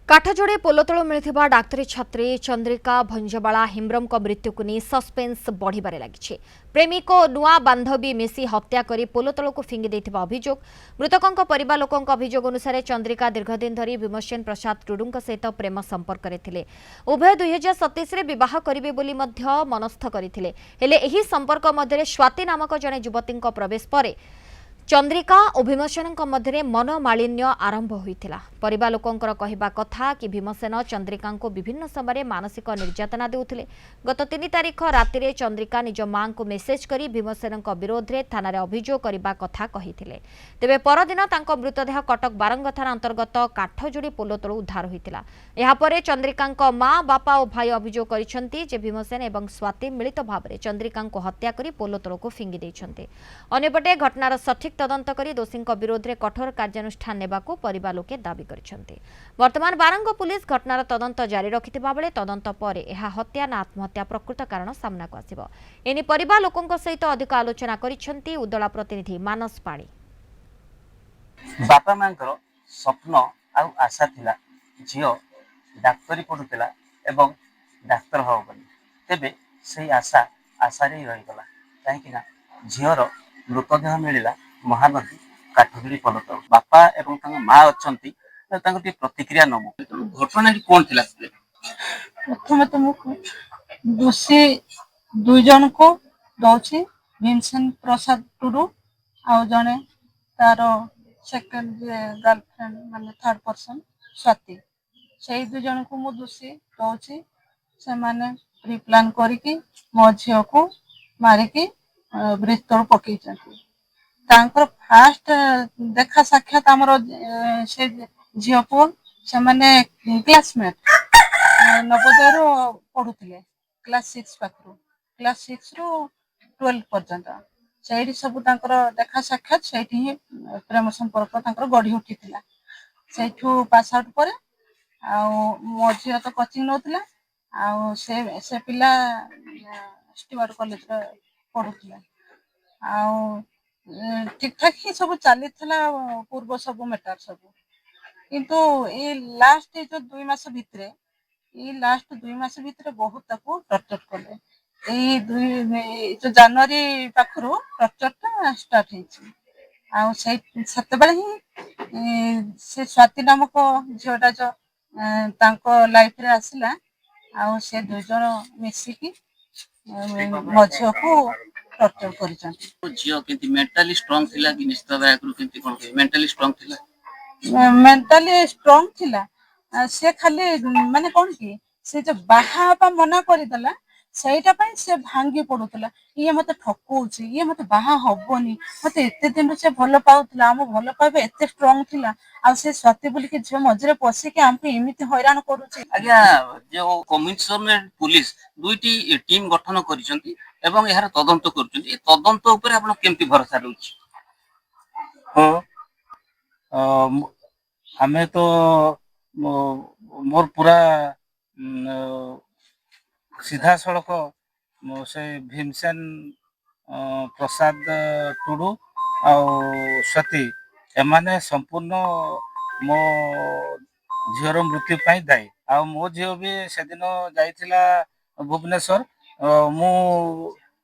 काठजोड़े पोलतल मिलथिबा डाक्तरी छात्री चंद्रिका भंजबाला हेम्ब्रम मृत्यु को नहीं सस्पेंस बढ़िबारे लगी। प्रेमिक और नुआ बांधवी मिसी हत्या करी पोलतल को फिंगी देथिबा अभियोग। मृतकों परिवार लोकों अभियोग अनुसार चंद्रिका दीर्घदिन धरी भीमसेन प्रसाद टुडू सहित प्रेम संपर्क रे उभय 2027 रे विवाह करिवे बोली मध्य मनस्थ करथिले। हेले एही संपर्क मध्य स्वाति नामक जने युवती प्रवेश पर चंद्रिका और भीमसेन मध्य मनमालिन्य आरंभ होता। परिवार लोकंकर कहवा कथा कि भीमसेन चंद्रिका को विभिन्न समय मानसिक निर्यातना देउथिले। गत 3 तारिख राति रे चंद्रिका निज मां को मेसेज करी भीमसेन विरोध में थाना अभियोग करने कथा कहिथिले। तेबे परदिन तांको मृतदेह कटक बारंग थाना अंतर्गत काठजोड़ी पोल तलु उद्धार होता। यापर चंद्रिका मां बापा और भाई अभियोग करिसेंती जे भीमसेन एवं स्वाति मिलित भाव में चंद्रिका को हत्या करी पोल तल को फिंगी देइछन्ते। अन्यपटे घटनार सठिक तदंत करी दोषी विरोध में कठोर कार्यानुष्ठान नेबाकू परिवार लोके दाबी करिसेंते। वर्तमान बारंग पुलिस घटनार तदंत जारी रखिथिबा बेले तदंत पर यह हत्या ना आत्महत्या प्रकृत कारण सामना को आसिबो। एनी परिवार लोकंक सहित अधिक आलोचना करिसेंती उदला प्रतिनिधि मानस पाणी। बापा मांकर स्वप्न आ आशा थिला झियो डाक्तरी पढुतिला एवं डाक्तर हो बोली। तेबे से आशा आशारे रही गला काहेकि ना झियोर मृतदेह मिलिला महानदी काठगुड़ी पलत। बापा एवं माँ अच्छा प्रतिक्रिया नबू घटना कौन थिला? प्रथम तो मुझे दोषी दुई जन को दौची भीमसेन प्रसाद टुडू आ जने तार सेकेंड गर्लफ्रेंड माने थर्ड पर्सन स्वाति से दुई जन को मु दोषी दौची से माने प्री प्लान करिकी मो झियो को मारिकी ब्रिज तल पकई तांकर फास्ट देखा साक्षात आमर से झियो पुओ से माने क्लासमेट नवोदय पढ़ुले क्लास 6 पाखरु क्लास 6 रु 12 पर्यंत से सब देखा साक्षात से प्रेम संपर्क गढ़ी उठी से पास आउट पर मो झियो तो कोचिंग नौला से पिला स्टीवार्ड कॉलेज पढ़ुले ठीक ठाक ही सब चली पूर्व सब मैटर सब किंतु ये लास्ट जो 2 मास भितर लास्ट 2 मास भितर बहुत टर्चर कले। जो जनवरी पाखरु टर्चर स्टार्ट होते ही से स्वाति नामक झीटा जो लाइफ रे आसला से 2 जन मिसिकी मो झील को टर्चर कर। झियो केंती मेंटली स्ट्रांग थिला कि निश्चित भागरु केंती कोन मेंटली स्ट्रांग थिला? मेंटली स्ट्रांग थिला से खाली माने कोन कि से जो बाहा मना करदेला सेटा पई से भांगी पडुतला ये मते ठकौछि ये मते बाहा हबोनी मते एते दिन से भलो पाउतला हम भलो पाबे एते स्ट्रांग थिला आ से स्वाति बोली के जे मजरे पसी के हमके एमिति हैरान करूछि। आज्ञा जो कमिशनरेट पुलिस दुईटी टीम गठन करिसंती एवं यार तदंत करुछंती तदंत ऊपर आपण केमती भरोसा रहउछि? हमें तो मोर पूरा सीधा सड़क से भीमसेन प्रसाद टुडू आ सती एमाने संपूर्ण मो झीर मृत्यु पाई दायी आ मो झील भी से दिन जाइथिला भुवनेश्वर मु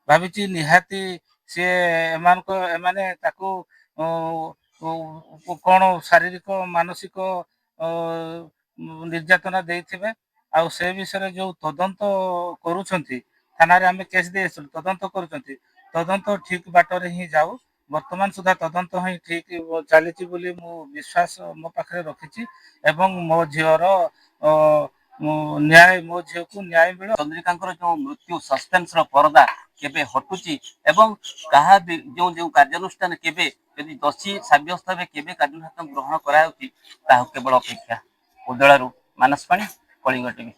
भावी निहाती सी एमाने ताकू कौन शारीरिक मानसिक निर्यातना देथिबे आ से विषय जो तदंत करूछंती थाना रे आमे केस दे तदंत करूछंती तदंत ठीक बाटरे ही जाऊ वर्तमान सुधा तदंत ही ठीक चली बोली मु विश्वास मो पाखरे रखिछि एवं मो झियर न्याय मो झियो को न्याय मिलो। चंद्रिकांकर जो मृत्यु सस्पेंस रो पर्दा केबे हटुची एवं कहा जो जो कार्यानुष्ठान केबे यदि दोषी साब्यस्त हे केबे कार्यानुष्ठान ग्रहण कराउची ता केवल अपेक्षा। उदळारू मानस पाणी कलिंग टीवी।